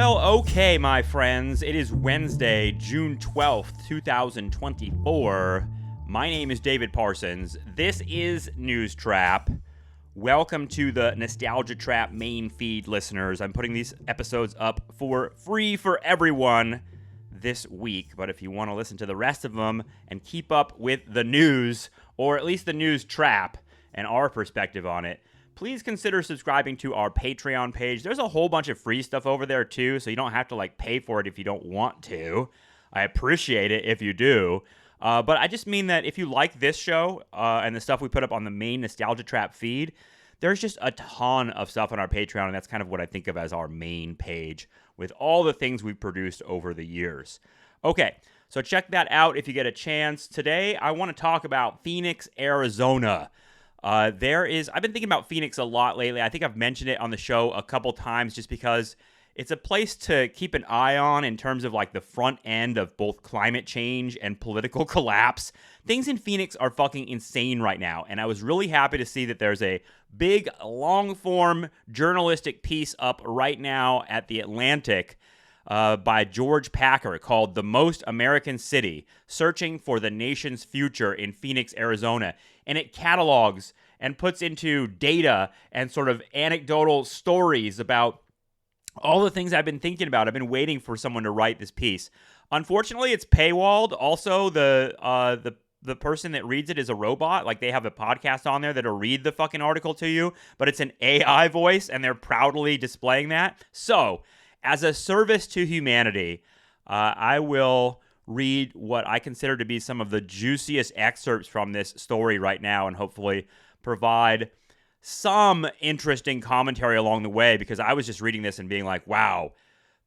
Well, okay, my friends. It is Wednesday, June 12th, 2024. My name is David Parsons. This is News Trap. Welcome to the Nostalgia Trap main feed, listeners. I'm putting these episodes up for free for everyone this week. But if you want to listen to the rest of them and keep up with the news, or at least the News Trap and our perspective on it, please consider subscribing to our Patreon page. There's a whole bunch of free stuff over there too, so you don't have to pay for it if you don't want to. I appreciate it if you do. But I just mean that if you like this show and the stuff we put up on the main Nostalgia Trap feed, there's just a ton of stuff on our Patreon, and that's kind of what I think of as our main page with all the things we've produced over the years. Okay, so check that out if you get a chance. Today, I want to talk about Phoenix, Arizona. I've been thinking about Phoenix a lot lately. I think I've mentioned it on the show a couple times just because it's a place to keep an eye on in terms of the front end of both climate change and political collapse. Things in Phoenix are fucking insane right now, and I was really happy to see that there's a big, long-form journalistic piece up right now at The Atlantic by George Packer called "The Most American City, Searching for the Nation's Future in Phoenix, Arizona." And it catalogs and puts into data and sort of anecdotal stories about all the things I've been thinking about. I've been waiting for someone to write this piece. Unfortunately, it's paywalled. Also, the person that reads it is a robot. They have a podcast on there that'll read the fucking article to you, but it's an AI voice, and they're proudly displaying that. So, as a service to humanity, I will read what I consider to be some of the juiciest excerpts from this story right now, and hopefully provide some interesting commentary along the way, because I was just reading this and being like, wow,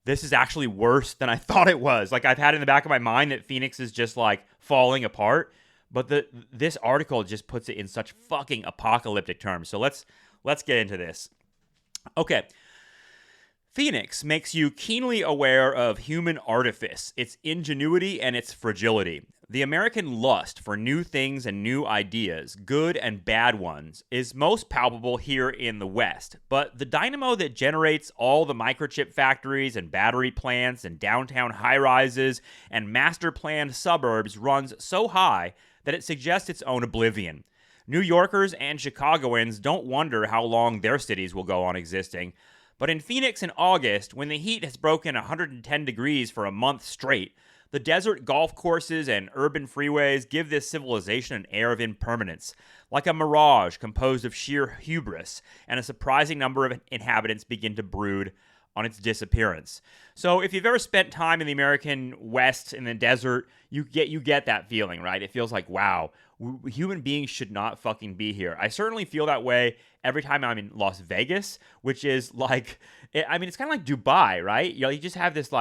this is actually worse than I thought it was. I've had in the back of my mind that Phoenix is just falling apart, but this article just puts it in such fucking apocalyptic terms. So let's get into this. Okay. Phoenix makes you keenly aware of human artifice, its ingenuity, and its fragility. The American lust for new things and new ideas, good and bad ones, is most palpable here in the West. But the dynamo that generates all the microchip factories and battery plants and downtown high-rises and master-planned suburbs runs so high that it suggests its own oblivion. New Yorkers and Chicagoans don't wonder how long their cities will go on existing. But in Phoenix in August, when the heat has broken 110 degrees for a month straight, the desert golf courses and urban freeways give this civilization an air of impermanence, like a mirage composed of sheer hubris, and a surprising number of inhabitants begin to brood on its disappearance. So if you've ever spent time in the American West in the desert, you get that feeling, right? It feels like, wow, human beings should not fucking be here. I certainly feel that way every time I'm in Las Vegas, which is it's kind of like Dubai, right? You just have this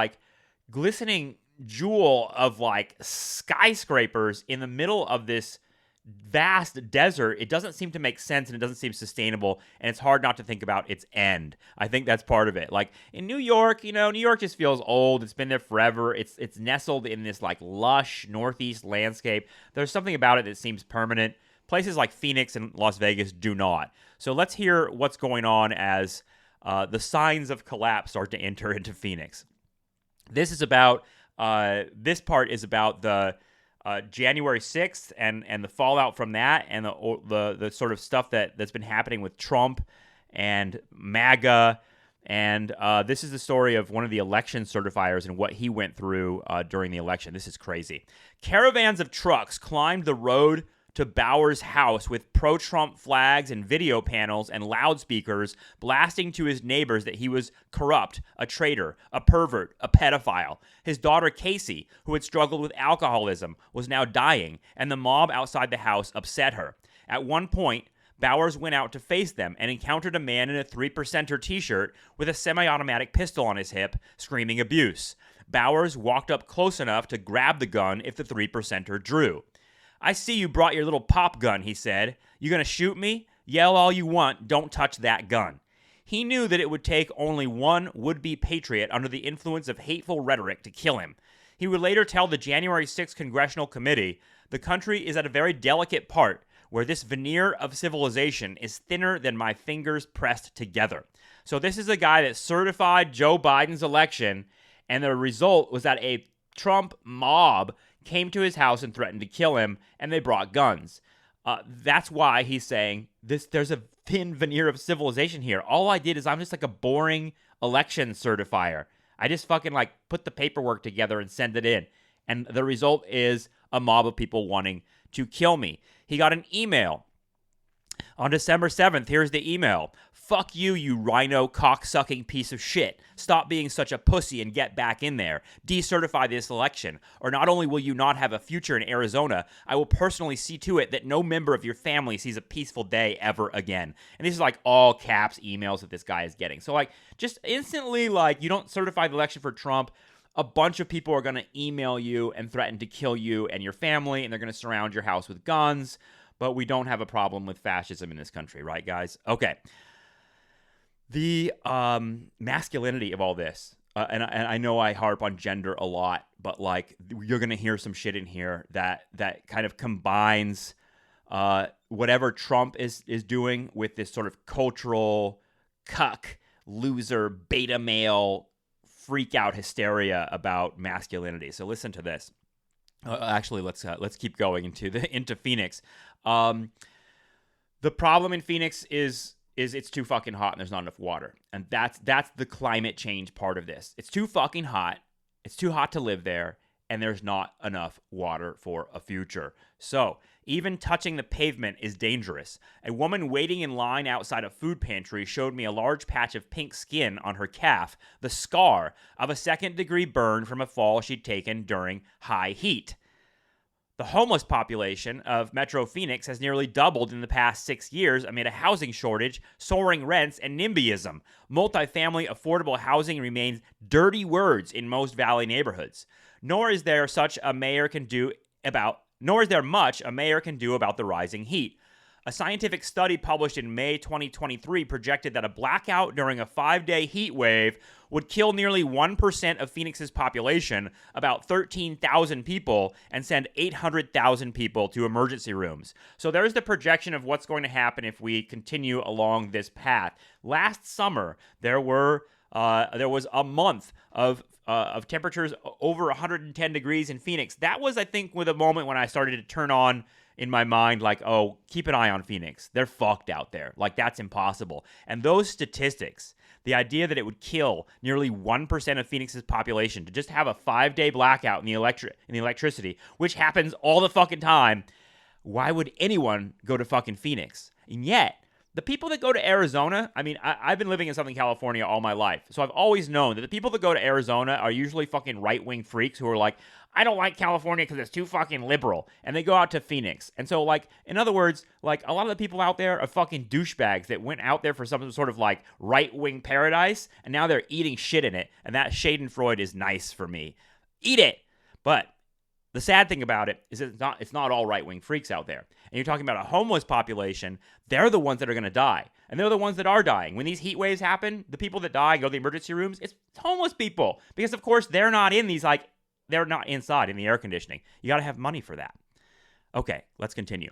glistening jewel of skyscrapers in the middle of this vast desert. It doesn't seem to make sense, and it doesn't seem sustainable, and it's hard not to think about its end. I think that's part of it. In New York, New York just feels old. It's been there forever. It's nestled in this lush northeast landscape. There's something about it that seems permanent. Places like Phoenix and Las Vegas do not. So let's hear what's going on as the signs of collapse start to enter into Phoenix. This part is about the January 6th and the fallout from that, and the sort of stuff that's been happening with Trump and MAGA. And this is the story of one of the election certifiers and what he went through during the election. This is crazy. Caravans of trucks climbed the road to Bowers' house with pro-Trump flags and video panels and loudspeakers blasting to his neighbors that he was corrupt, a traitor, a pervert, a pedophile. His daughter Casey, who had struggled with alcoholism, was now dying, and the mob outside the house upset her. At one point, Bowers went out to face them and encountered a man in a 3%er t-shirt with a semi-automatic pistol on his hip, screaming abuse. Bowers walked up close enough to grab the gun if the 3%er drew. "I see you brought your little pop gun," he said. "You gonna shoot me? Yell all you want, don't touch that gun." He knew that it would take only one would-be patriot under the influence of hateful rhetoric to kill him. He would later tell the January 6th Congressional Committee, "The country is at a very delicate part where this veneer of civilization is thinner than my fingers pressed together. So this is a guy that certified Joe Biden's election, and the result was that a Trump mob came to his house and threatened to kill him, and they brought guns. That's why he's saying there's a thin veneer of civilization here. All I did is I'm just like a boring election certifier. I just fucking like put the paperwork together and send it in. And the result is a mob of people wanting to kill me. He got an email on December 7th. Here's the email. Fuck you, you rhino cock-sucking piece of shit. Stop being such a pussy and get back in there. Decertify this election. Or not only will you not have a future in Arizona, I will personally see to it that no member of your family sees a peaceful day ever again. And this is like all caps emails that this guy is getting. So like just instantly, like, you don't certify the election for Trump, a bunch of people are going to email you and threaten to kill you and your family, and they're going to surround your house with guns. But we don't have a problem with fascism in this country, right, guys? Okay. The masculinity of all this, and I know I harp on gender a lot, but like you're going to hear some shit in here that kind of combines whatever Trump is doing with this sort of cultural cuck, loser, beta male freak out hysteria about masculinity. So listen to this. Actually, let's keep going into Phoenix. The problem in Phoenix is it's too fucking hot and there's not enough water. And that's the climate change part of this. It's too fucking hot. It's too hot to live there, and there's not enough water for a future. So even touching the pavement is dangerous. A woman waiting in line outside a food pantry showed me a large patch of pink skin on her calf, the scar of a second-degree burn from a fall she'd taken during high heat. The homeless population of Metro Phoenix has nearly doubled in the past 6 years amid a housing shortage, soaring rents, and NIMBYism. Multifamily affordable housing remains dirty words in most Valley neighborhoods. Nor is there much a mayor can do about the rising heat. A scientific study published in May 2023 projected that a blackout during a 5-day heat wave would kill nearly 1% of Phoenix's population, about 13,000 people, and send 800,000 people to emergency rooms. So there's the projection of what's going to happen if we continue along this path. Last summer, there was a month of temperatures over 110 degrees in Phoenix. That was, I think, with a moment when I started to turn on in my mind, like, oh, keep an eye on Phoenix. They're fucked out there. Like, that's impossible. And those statistics, the idea that it would kill nearly 1% of Phoenix's population to just have a 5-day blackout in the electricity, which happens all the fucking time, why would anyone go to fucking Phoenix? And yet, the people that go to Arizona, I mean, I've been living in Southern California all my life, so I've always known that the people that go to Arizona are usually fucking right-wing freaks who are like, I don't like California because it's too fucking liberal, and they go out to Phoenix. And so, like, in other words, like, a lot of the people out there are fucking douchebags that went out there for some sort of, like, right-wing paradise, and now they're eating shit in it, and that schadenfreude is nice for me. Eat it! But the sad thing about it is that it's not all right-wing freaks out there. And you're talking about a homeless population, they're the ones that are going to die. And they're the ones that are dying. When these heat waves happen, the people that die and go to the emergency rooms, it's homeless people. Because, of course, they're not in these, like, they're not inside in the air conditioning. You got to have money for that. Okay, let's continue.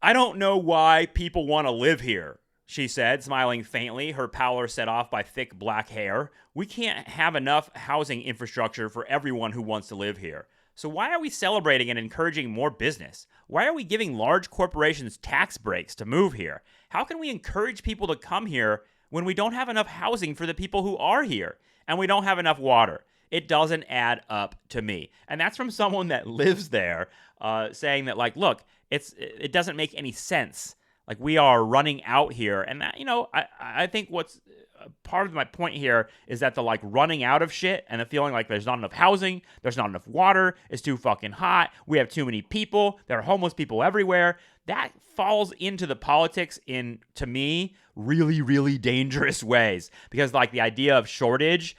I don't know why people want to live here, she said, smiling faintly, her pallor set off by thick black hair. We can't have enough housing infrastructure for everyone who wants to live here. So why are we celebrating and encouraging more business? Why are we giving large corporations tax breaks to move here? How can we encourage people to come here when we don't have enough housing for the people who are here and we don't have enough water? It doesn't add up to me. And that's from someone that lives there, saying that, like, look, it doesn't make any sense. Like, we are running out here. And that, I think what's part of my point here is that the, like, running out of shit and the feeling like there's not enough housing, there's not enough water, it's too fucking hot, we have too many people, there are homeless people everywhere. That falls into the politics in, to me, really, really dangerous ways. Because, like, the idea of shortage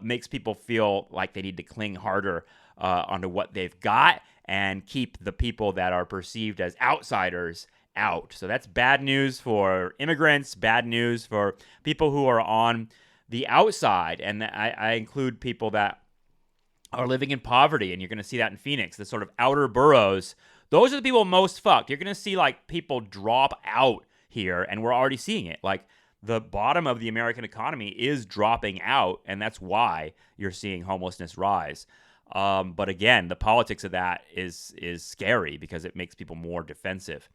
makes people feel like they need to cling harder onto what they've got and keep the people that are perceived as outsiders out. So that's bad news for immigrants, bad news for people who are on the outside. And I include people that are living in poverty, and you're going to see that in Phoenix, the sort of outer boroughs. Those are the people most fucked. You're going to see, like, people drop out here, and we're already seeing it. Like, the bottom of the American economy is dropping out, and that's why you're seeing homelessness rise. But again, the politics of that is scary because it makes people more defensive.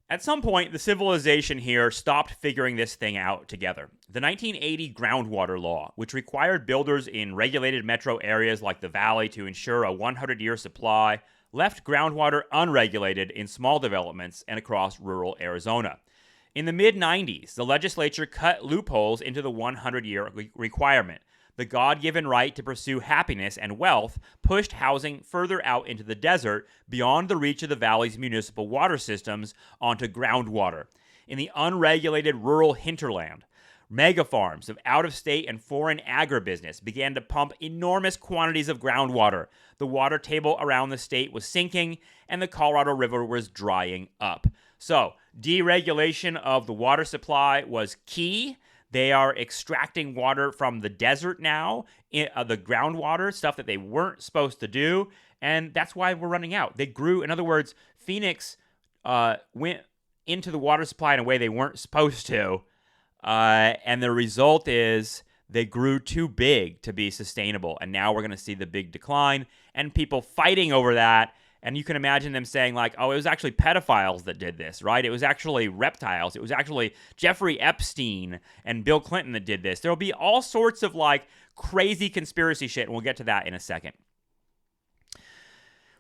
At some point, the civilization here stopped figuring this thing out together. The 1980 groundwater law, which required builders in regulated metro areas like the Valley to ensure a 100-year supply, left groundwater unregulated in small developments and across rural Arizona. In the mid-90s, the legislature cut loopholes into the 100-year requirement. The God-given right to pursue happiness and wealth pushed housing further out into the desert, beyond the reach of the valley's municipal water systems, onto groundwater. In the unregulated rural hinterland, mega farms of out-of-state and foreign agribusiness began to pump enormous quantities of groundwater. The water table around the state was sinking, and the Colorado River was drying up. So, deregulation of the water supply was key. They are extracting water from the desert now, the groundwater, stuff that they weren't supposed to do, and that's why we're running out. They grew, in other words, Phoenix went into the water supply in a way they weren't supposed to, and the result is they grew too big to be sustainable, and now we're going to see the big decline, and people fighting over that. And you can imagine them saying like, oh, it was actually pedophiles that did this, right? It was actually reptiles. It was actually Jeffrey Epstein and Bill Clinton that did this. There'll be all sorts of like crazy conspiracy shit, and we'll get to that in a second.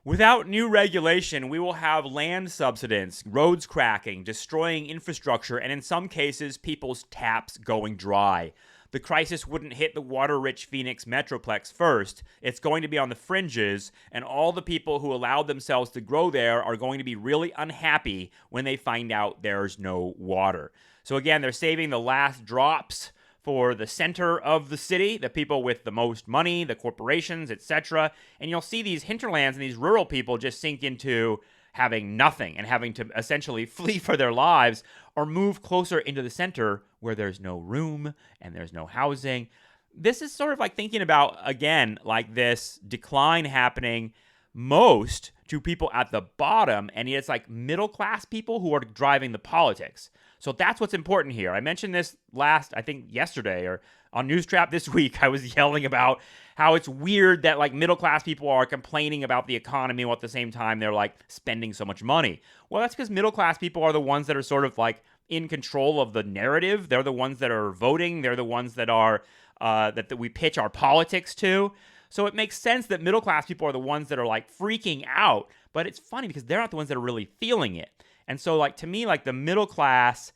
Without new regulation, we will have land subsidence, roads cracking, destroying infrastructure, and in some cases, people's taps going dry. The crisis wouldn't hit the water-rich Phoenix Metroplex first. It's going to be on the fringes, and all the people who allowed themselves to grow there are going to be really unhappy when they find out there's no water. So again, they're saving the last drops for the center of the city, the people with the most money, the corporations, etc. And you'll see these hinterlands and these rural people just sink into having nothing and having to essentially flee for their lives or move closer into the center where there's no room and there's no housing. This is sort of like thinking about, again, like this decline happening most to people at the bottom, and it's like middle class people who are driving the politics. So that's what's important here. I mentioned this I think yesterday or on News Trap this week. I was yelling about how it's weird that like middle class people are complaining about the economy while at the same time they're like spending so much money. Well, that's because middle class people are the ones that are sort of like in control of the narrative. They're the ones that are voting. They're the ones that are that we pitch our politics to. So it makes sense that middle class people are the ones that are like freaking out. But it's funny because they're not the ones that are really feeling it. And so like to me, like the middle class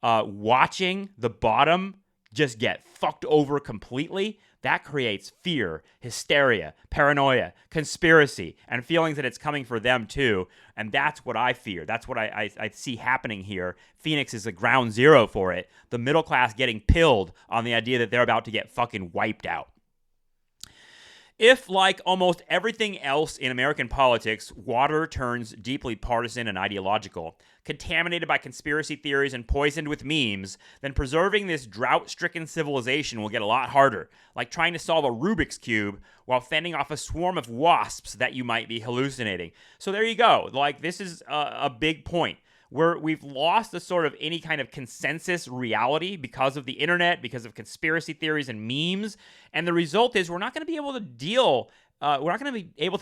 watching the bottom just get fucked over completely, that creates fear, hysteria, paranoia, conspiracy, and feelings that it's coming for them too. And that's what I fear. That's what I see happening here. Phoenix is a ground zero for it. The middle class getting pilled on the idea that they're about to get fucking wiped out. If, like almost everything else in American politics, water turns deeply partisan and ideological, contaminated by conspiracy theories and poisoned with memes, then preserving this drought-stricken civilization will get a lot harder, like trying to solve a Rubik's Cube while fending off a swarm of wasps that you might be hallucinating. So there you go. Like, this is a big point. We've lost the sort of any kind of consensus reality because of the internet, because of conspiracy theories and memes. And the result is we're not going to be able to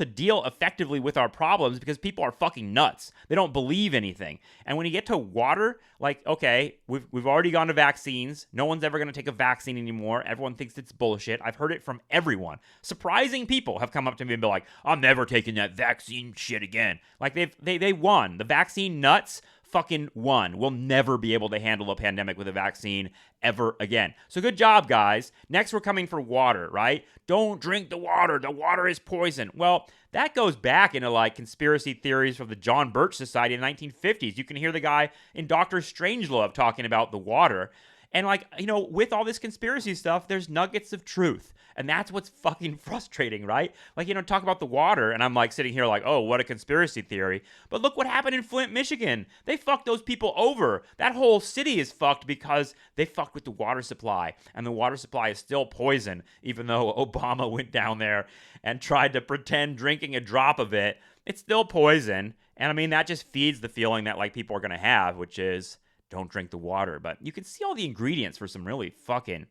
deal effectively with our problems because people are fucking nuts. They don't believe anything. And when you get to water, like, okay, we've already gone to vaccines. No one's ever going to take a vaccine anymore. Everyone thinks it's bullshit. I've heard it from everyone. Surprising people have come up to me and been like, I'm never taking that vaccine shit again. Like they won. The vaccine nuts fucking won. We'll never be able to handle a pandemic with a vaccine ever again. So good job, guys. Next, we're coming for water, right? Don't drink the water. The water is poison. Well, that goes back into like conspiracy theories from the John Birch Society in the 1950s. You can hear the guy in Dr. Strangelove talking about the water. And like, you know, with all this conspiracy stuff, there's nuggets of truth. And that's what's fucking frustrating, right? Like, you know, talk about the water, and I'm like sitting here like, oh, what a conspiracy theory. But look what happened in Flint, Michigan. They fucked those people over. That whole city is fucked because they fucked with the water supply. And the water supply is still poison, even though Obama went down there and tried to pretend drinking a drop of it. It's still poison. And I mean, that just feeds the feeling that like people are going to have, which is don't drink the water. But you can see all the ingredients for some really fucking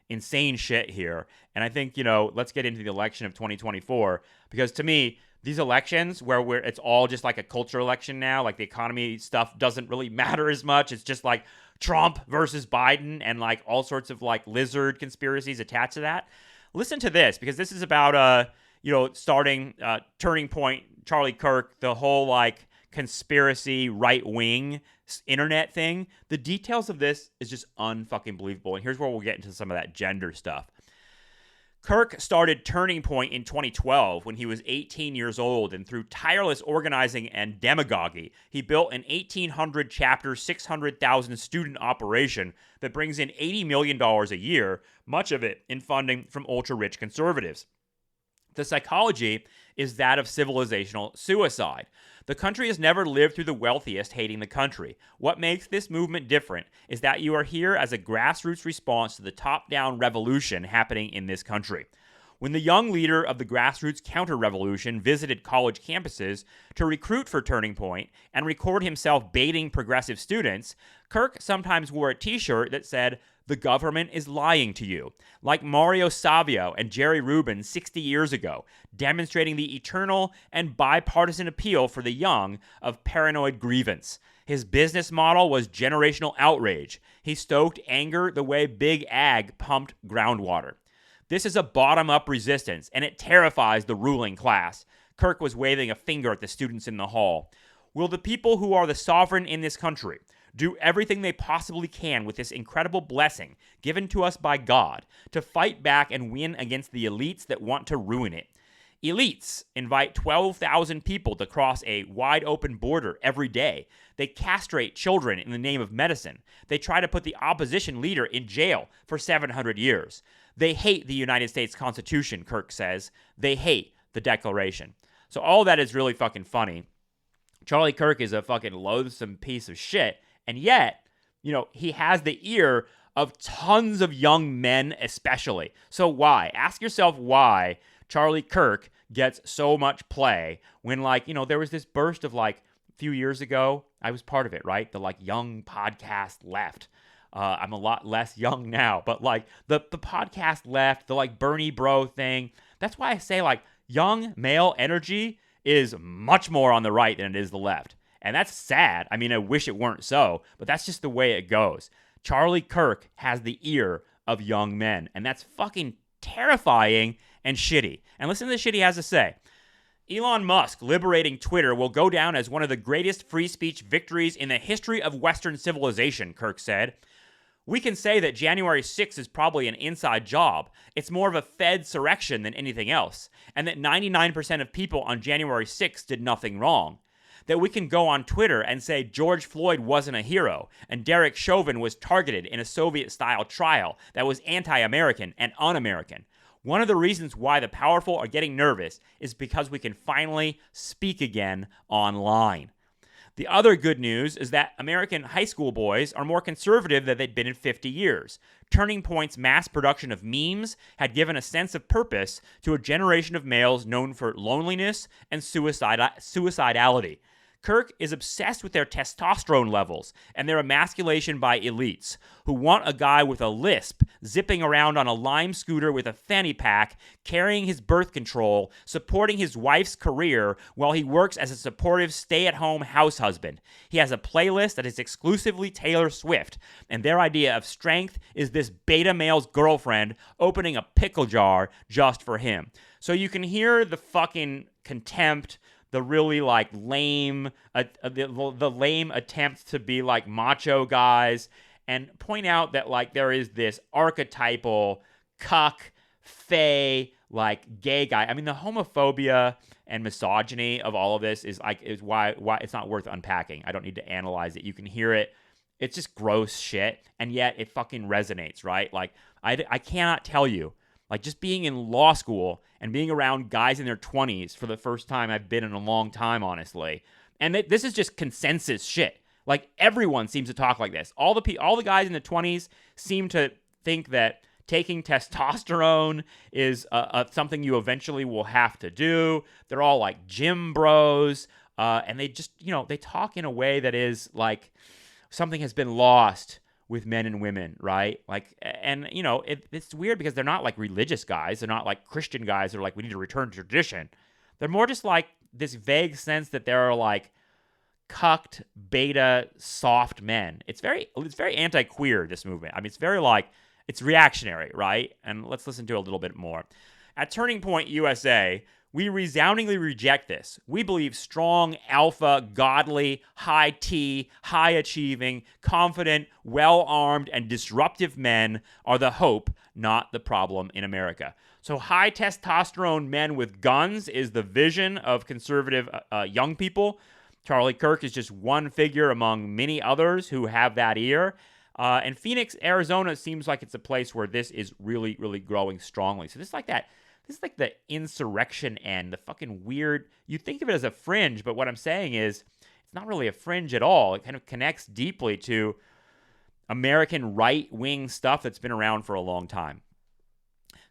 insane shit here. And I think, let's get into the election of 2024, because to me, these elections where it's all just like a culture election now, like the economy stuff doesn't really matter as much. It's just like Trump versus Biden and like all sorts of like lizard conspiracies attached to that. Listen to this, because this is about, starting Turning Point, Charlie Kirk, the whole like conspiracy right wing internet thing. The details of this is just unfucking believable. And here's where we'll get into some of that gender stuff. Kirk started Turning Point in 2012 when he was 18 years old, and through tireless organizing and demagoguery, he built an 1,800 chapter, 600,000 student operation that brings in $80 million a year, much of it in funding from ultra-rich conservatives. The psychology is that of civilizational suicide. The country has never lived through the wealthiest hating the country. What makes this movement different is that you are here as a grassroots response to the top-down revolution happening in this country. When the young leader of the grassroots counter-revolution visited college campuses to recruit for Turning Point and record himself baiting progressive students, Kirk sometimes wore a t-shirt that said, "The government is lying to you," like Mario Savio and Jerry Rubin 60 years ago, demonstrating the eternal and bipartisan appeal for the young of paranoid grievance. His business model was generational outrage. He stoked anger the way Big Ag pumped groundwater. This is a bottom-up resistance, and it terrifies the ruling class. Kirk was waving a finger at the students in the hall. Will the people who are the sovereign in this country do everything they possibly can with this incredible blessing given to us by God to fight back and win against the elites that want to ruin it? Elites invite 12,000 people to cross a wide open border every day. They castrate children in the name of medicine. They try to put the opposition leader in jail for 700 years. They hate the United States Constitution, Kirk says. They hate the Declaration. So all that is really fucking funny. Charlie Kirk is a fucking loathsome piece of shit. And yet, he has the ear of tons of young men especially. So why? Ask yourself why Charlie Kirk gets so much play when, there was this burst of, a few years ago. I was part of it, right? The, young podcast left. I'm a lot less young now, but, the podcast left, the, Bernie bro thing. That's why I say, young male energy is much more on the right than it is the left. And that's sad. I mean, I wish it weren't so, but that's just the way it goes. Charlie Kirk has the ear of young men, and that's fucking terrifying and shitty. And listen to the shit he has to say. Elon Musk liberating Twitter will go down as one of the greatest free speech victories in the history of Western civilization, Kirk said. We can say that January 6th is probably an inside job. It's more of a Fed-surrection than anything else, and that 99% of people on January 6th did nothing wrong. That we can go on Twitter and say George Floyd wasn't a hero and Derek Chauvin was targeted in a Soviet-style trial that was anti-American and un-American. One of the reasons why the powerful are getting nervous is because we can finally speak again online. The other good news is that American high school boys are more conservative than they'd been in 50 years. Turning Point's mass production of memes had given a sense of purpose to a generation of males known for loneliness and suicidality. Kirk is obsessed with their testosterone levels and their emasculation by elites who want a guy with a lisp zipping around on a Lime scooter with a fanny pack, carrying his birth control, supporting his wife's career while he works as a supportive stay-at-home house husband. He has a playlist that is exclusively Taylor Swift, and their idea of strength is this beta male's girlfriend opening a pickle jar just for him. So you can hear the fucking contempt, the really lame, the lame attempt to be macho guys, and point out that there is this archetypal cuck, fey, gay guy. I mean, the homophobia and misogyny of all of this is why it's not worth unpacking. I don't need to analyze it. You can hear it. It's just gross shit, and yet it fucking resonates, right? I cannot tell you. Just being in law school and being around guys in their 20s for the first time I've been in a long time, honestly. And this is just consensus shit. Everyone seems to talk like this. All the guys in the 20s seem to think that taking testosterone is something you eventually will have to do. They're all gym bros. And they just, they talk in a way that is something has been lost with men and women, right? Like, and it's weird because they're not like religious guys. They're not like Christian guys that are like, we need to return to tradition. They're more just like this vague sense that there are like cucked, beta, soft men. It's very anti-queer, this movement. I mean, it's very like, it's reactionary, right? And let's listen to a little bit more. At Turning Point USA, we resoundingly reject this. We believe strong, alpha, godly, high T, high achieving, confident, well-armed, and disruptive men are the hope, not the problem in America. So high testosterone men with guns is the vision of conservative young people. Charlie Kirk is just one figure among many others who have that ear. And Phoenix, Arizona seems like it's a place where this is really, really growing strongly. So this is like that. This is like the insurrection end, the fucking weird. You think of it as a fringe, but what I'm saying is it's not really a fringe at all. It kind of connects deeply to American right-wing stuff that's been around for a long time.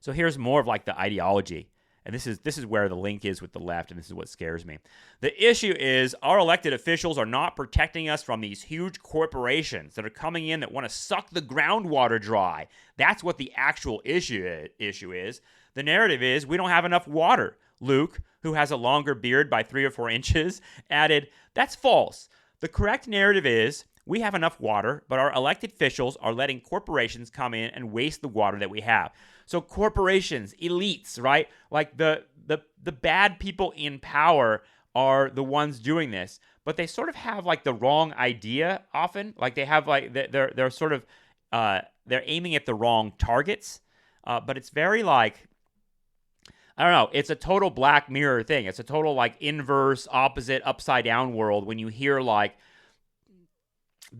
So here's more of like the ideology. And this is where the link is with the left, and this is what scares me. The issue is our elected officials are not protecting us from these huge corporations that are coming in that want to suck the groundwater dry. That's what the actual issue is. The narrative is we don't have enough water. Luke, who has a longer beard by 3 or 4 inches, added, that's false. The correct narrative is we have enough water, but our elected officials are letting corporations come in and waste the water that we have. So corporations, elites, right? Like the bad people in power are the ones doing this, but they sort of have like the wrong idea often. Like they have like they're sort of they're aiming at the wrong targets. But it's very like, I don't know, it's a total Black Mirror thing. It's a total like inverse, opposite, upside down world when you hear like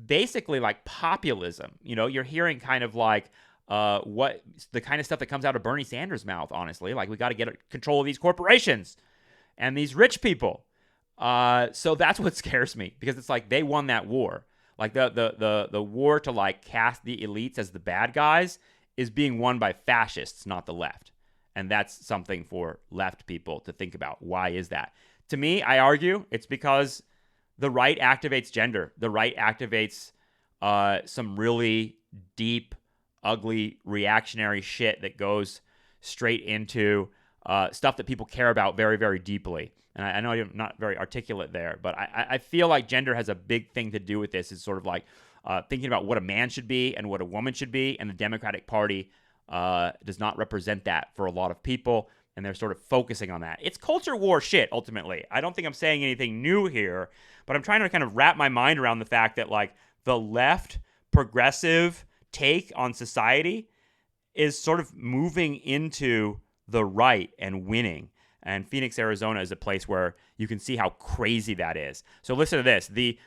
basically like populism. You're hearing kind of like what the kind of stuff that comes out of Bernie Sanders' mouth, honestly. Like, we got to get control of these corporations and these rich people. So that's what scares me, because it's like they won that war. Like the war to like cast the elites as the bad guys is being won by fascists, not the left. And that's something for left people to think about. Why is that? To me, I argue it's because the right activates gender. The right activates some really deep, ugly, reactionary shit that goes straight into stuff that people care about very, very deeply. And I know I'm not very articulate there, but I feel like gender has a big thing to do with this. It's sort of like thinking about what a man should be and what a woman should be, and the Democratic Party does not represent that for a lot of people, and they're sort of focusing on that. It's culture war shit, ultimately. I don't think I'm saying anything new here, but I'm trying to kind of wrap my mind around the fact that like the left progressive take on society is sort of moving into the right and winning. And Phoenix, Arizona is a place where you can see how crazy that is. So listen to this. The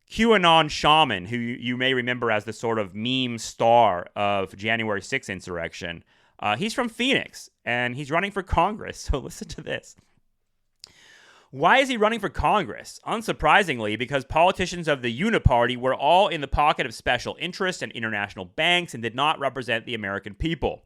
QAnon shaman, who you may remember as the sort of meme star of January 6th insurrection, he's from Phoenix, and he's running for Congress. So listen to this. Why is he running for Congress? Unsurprisingly, because politicians of the Uniparty were all in the pocket of special interests and international banks and did not represent the American people.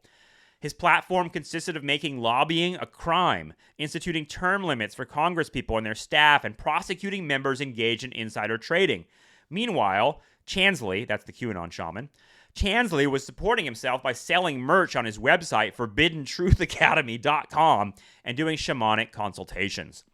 His platform consisted of making lobbying a crime, instituting term limits for congresspeople and their staff, and prosecuting members engaged in insider trading. Meanwhile, Chansley, that's the QAnon shaman, Chansley was supporting himself by selling merch on his website, ForbiddenTruthAcademy.com, and doing shamanic consultations.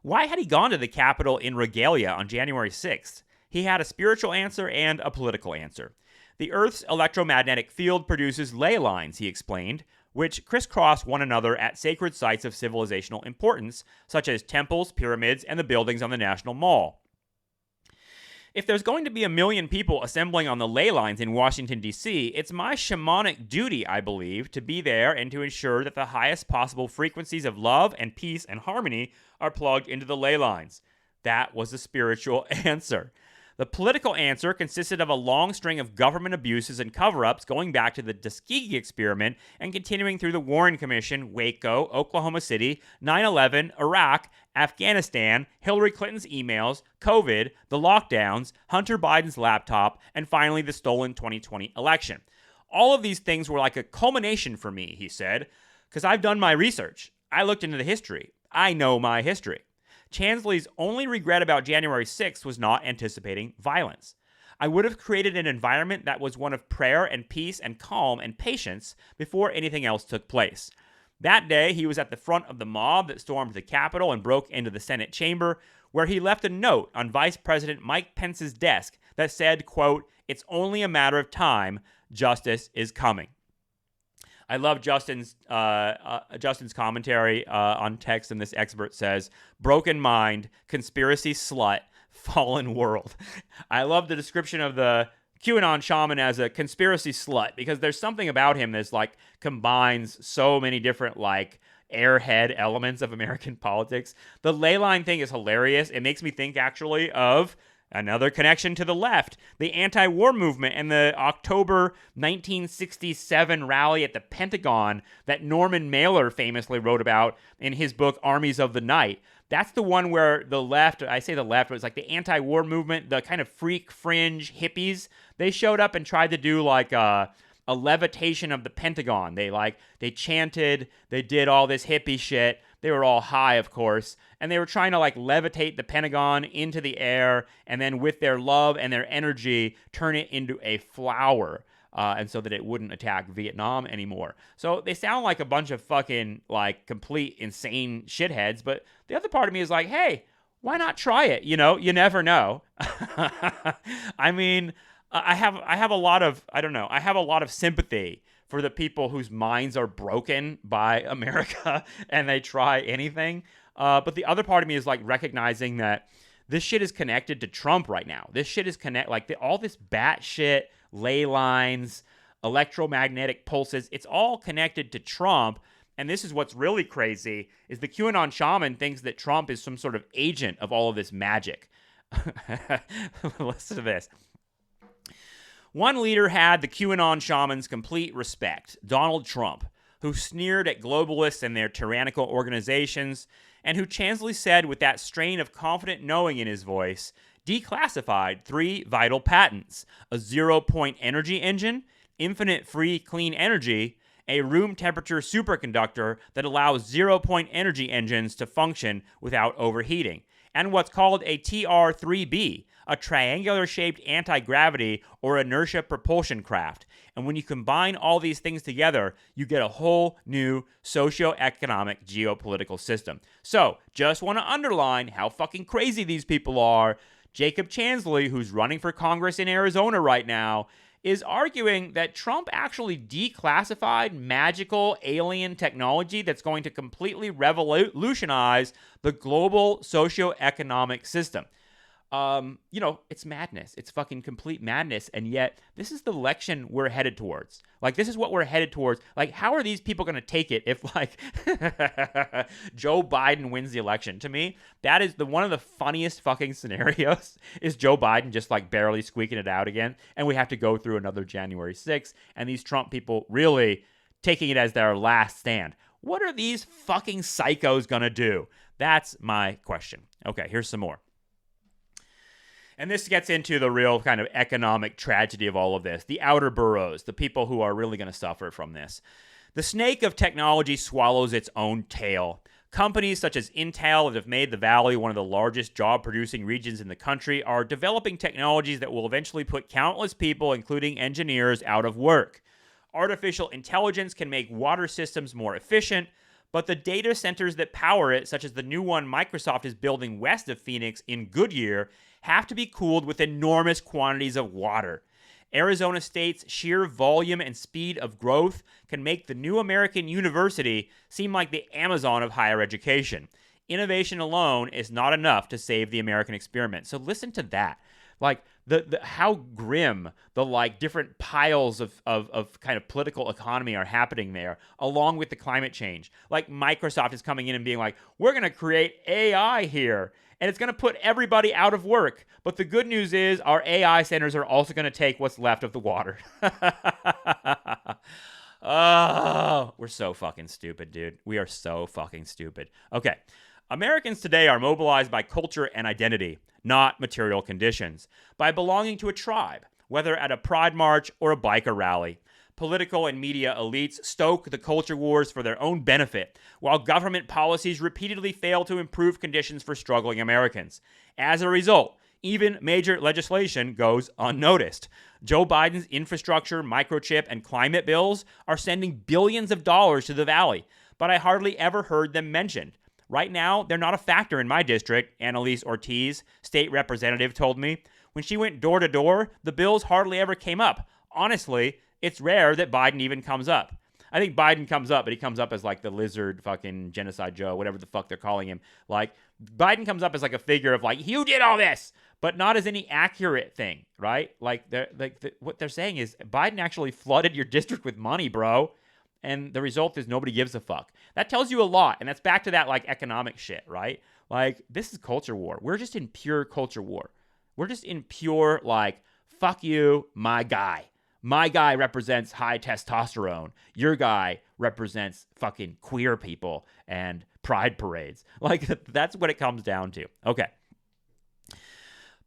Why had he gone to the Capitol in regalia on January 6th? He had a spiritual answer and a political answer. The Earth's electromagnetic field produces ley lines, he explained, which crisscross one another at sacred sites of civilizational importance, such as temples, pyramids, and the buildings on the National Mall. If there's going to be 1 million people assembling on the ley lines in Washington, D.C., it's my shamanic duty, I believe, to be there and to ensure that the highest possible frequencies of love and peace and harmony are plugged into the ley lines. That was the spiritual answer. The political answer consisted of a long string of government abuses and cover-ups going back to the Tuskegee experiment and continuing through the Warren Commission, Waco, Oklahoma City, 9/11, Iraq, Afghanistan, Hillary Clinton's emails, COVID, the lockdowns, Hunter Biden's laptop, and finally the stolen 2020 election. All of these things were like a culmination for me, he said, because I've done my research. I looked into the history. I know my history. Chansley's only regret about January 6th was not anticipating violence. I would have created an environment that was one of prayer and peace and calm and patience before anything else took place. That day, he was at the front of the mob that stormed the Capitol and broke into the Senate chamber, where he left a note on Vice President Mike Pence's desk that said, quote, "It's only a matter of time. Justice is coming." I love Justin's commentary on text, and this expert says, "Broken mind, conspiracy slut, fallen world." I love the description of the QAnon shaman as a conspiracy slut, because there's something about him that's like combines so many different like airhead elements of American politics. The ley line thing is hilarious. It makes me think actually of another connection to the left, the anti-war movement and the October 1967 rally at the Pentagon that Norman Mailer famously wrote about in his book Armies of the Night. That's the one where the left, I say the left, but it's like the anti-war movement, the kind of freak fringe hippies, they showed up and tried to do like a levitation of the Pentagon. They chanted, they did all this hippie shit. They were all high, of course, and they were trying to like levitate the Pentagon into the air, and then with their love and their energy, turn it into a flower. And so that it wouldn't attack Vietnam anymore. So they sound like a bunch of fucking like complete insane shitheads. But the other part of me is like, hey, why not try it? You know, you never know. I mean, I have a lot of, I don't know, I have a lot of sympathy for the people whose minds are broken by America and they try anything. But the other part of me is like recognizing that this shit is connected to Trump right now. This shit is all this batshit ley lines, electromagnetic pulses, it's all connected to Trump. And this is what's really crazy, is the QAnon shaman thinks that Trump is some sort of agent of all of this magic. Listen to this. One leader had the QAnon shaman's complete respect, Donald Trump, who sneered at globalists and their tyrannical organizations, and who Chansley said with that strain of confident knowing in his voice, declassified 3 vital patents: a zero-point energy engine, infinite free clean energy, a room temperature superconductor that allows zero-point energy engines to function without overheating, and what's called a TR-3B, a triangular-shaped anti-gravity or inertia propulsion craft. And when you combine all these things together, you get a whole new socio-economic geopolitical system. So, just want to underline how fucking crazy these people are. Jacob Chansley, who's running for Congress in Arizona right now, is arguing that Trump actually declassified magical alien technology that's going to completely revolutionize the global socioeconomic system. It's madness. It's fucking complete madness. And yet, this is the election we're headed towards. Like, this is what we're headed towards. Like, how are these people going to take it if, like, Joe Biden wins the election? To me, that is one of the funniest fucking scenarios is Joe Biden just, like, barely squeaking it out again. And we have to go through another January 6th. And these Trump people really taking it as their last stand. What are these fucking psychos going to do? That's my question. Okay, here's some more. And this gets into the real kind of economic tragedy of all of this. The outer boroughs, the people who are really going to suffer from this. The snake of technology swallows its own tail. Companies such as Intel that have made the Valley one of the largest job-producing regions in the country are developing technologies that will eventually put countless people, including engineers, out of work. Artificial intelligence can make water systems more efficient, but the data centers that power it, such as the new one Microsoft is building west of Phoenix in Goodyear, have to be cooled with enormous quantities of water. Arizona State's sheer volume and speed of growth can make the new American university seem like the Amazon of higher education. Innovation alone is not enough to save the American experiment. So listen to that. Like, the how grim the like different piles of kind of political economy are happening there, along with the climate change. Like, Microsoft is coming in and being like, we're going to create AI here, and it's going to put everybody out of work. But the good news is our AI centers are also going to take what's left of the water. Oh, we're so fucking stupid, dude. We are so fucking stupid. Okay. Americans today are mobilized by culture and identity, not material conditions, by belonging to a tribe, whether at a pride march or a biker rally. political and media elites stoke the culture wars for their own benefit, while government policies repeatedly fail to improve conditions for struggling Americans. As a result, even major legislation goes unnoticed. Joe Biden's infrastructure, microchip, and climate bills are sending billions of dollars to the valley, but I hardly ever heard them mentioned. Right now, they're not a factor in my district, Annalise Ortiz, state representative, told me. When she went door to door, the bills hardly ever came up. Honestly, it's rare that Biden even comes up. I think Biden comes up, but he comes up as like the lizard fucking genocide Joe, whatever the fuck they're calling him. Like, Biden comes up as like a figure of like, you did all this, but not as any accurate thing, right? Like, what they're saying is Biden actually flooded your district with money, bro. And the result is nobody gives a fuck. That tells you a lot. And that's back to that like economic shit, right? Like, this is culture war. We're just in pure culture war. We're just in pure like, fuck you, my guy. My guy represents high testosterone. Your guy represents fucking queer people and pride parades. Like, that's what it comes down to. Okay.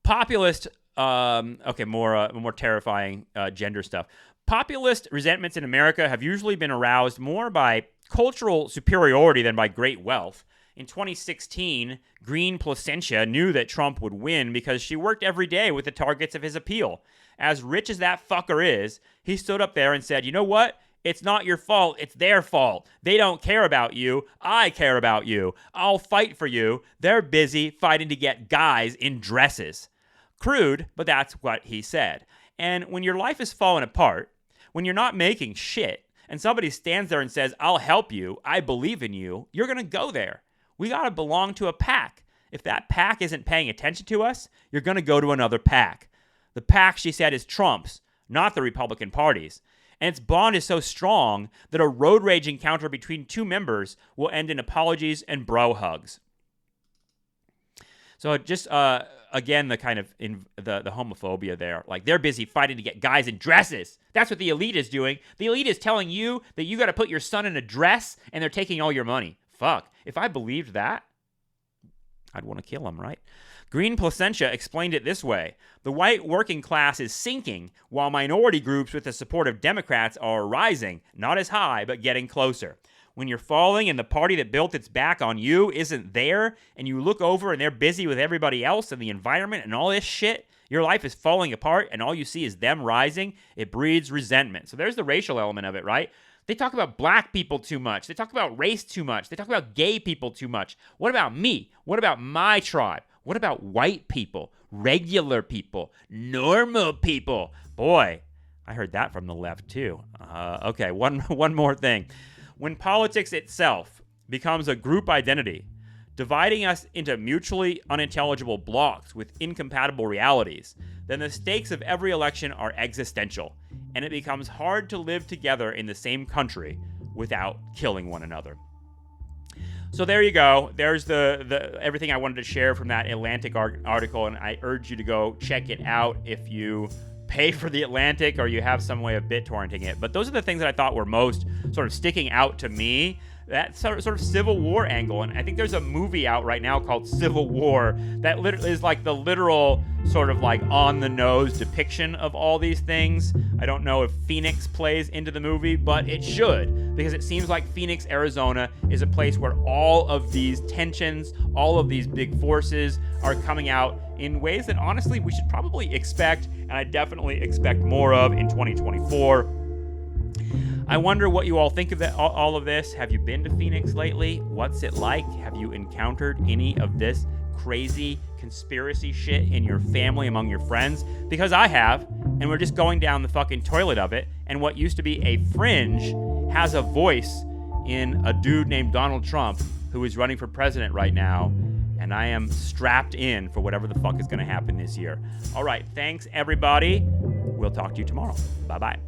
Populist, more terrifying gender stuff. Populist resentments in America have usually been aroused more by cultural superiority than by great wealth. In 2016, Green Placentia knew that Trump would win because she worked every day with the targets of his appeal. As rich as that fucker is, he stood up there and said, you know what? It's not your fault. It's their fault. They don't care about you. I care about you. I'll fight for you. They're busy fighting to get guys in dresses. Crude, but that's what he said. And when your life is falling apart, when you're not making shit, and somebody stands there and says, I'll help you, I believe in you, you're going to go there. We got to belong to a pack. If that pack isn't paying attention to us, you're going to go to another pack. The pack, she said, is Trump's, not the Republican Party's. And its bond is so strong that a road rage encounter between two members will end in apologies and bro hugs. So just, again, the kind of the homophobia there. Like, they're busy fighting to get guys in dresses. That's what the elite is doing. The elite is telling you that you got to put your son in a dress, and they're taking all your money. Fuck. If I believed that, I'd want to kill him, right? Green Placentia explained it this way. The white working class is sinking, while minority groups with the support of Democrats are rising, not as high, but getting closer. When you're falling and the party that built its back on you isn't there, and you look over and they're busy with everybody else and the environment and all this shit, your life is falling apart and all you see is them rising, it breeds resentment. So there's the racial element of it, right? They talk about black people too much. They talk about race too much. They talk about gay people too much. What about me? What about my tribe? What about white people, regular people, normal people? Boy, I heard that from the left too. Okay, one more thing. When politics itself becomes a group identity, dividing us into mutually unintelligible blocks with incompatible realities, then the stakes of every election are existential, and it becomes hard to live together in the same country without killing one another. So there you go. There's the everything I wanted to share from that Atlantic article, and I urge you to go check it out if you pay for the Atlantic or you have some way of BitTorrenting it. But those are the things that I thought were most sort of sticking out to me. That sort of Civil War angle. And I think there's a movie out right now called Civil War that is like the literal sort of like on-the-nose depiction of all these things. I don't know if Phoenix plays into the movie, but it should, because it seems like Phoenix, Arizona is a place where all of these tensions, all of these big forces are coming out in ways that honestly we should probably expect, and I definitely expect more of in 2024. I wonder what you all think of all of this. Have you been to Phoenix lately? What's it like? Have you encountered any of this crazy conspiracy shit in your family, among your friends? Because I have, and we're just going down the fucking toilet of it, and what used to be a fringe has a voice in a dude named Donald Trump who is running for president right now, and I am strapped in for whatever the fuck is going to happen this year. All right, thanks everybody. We'll talk to you tomorrow. Bye-bye.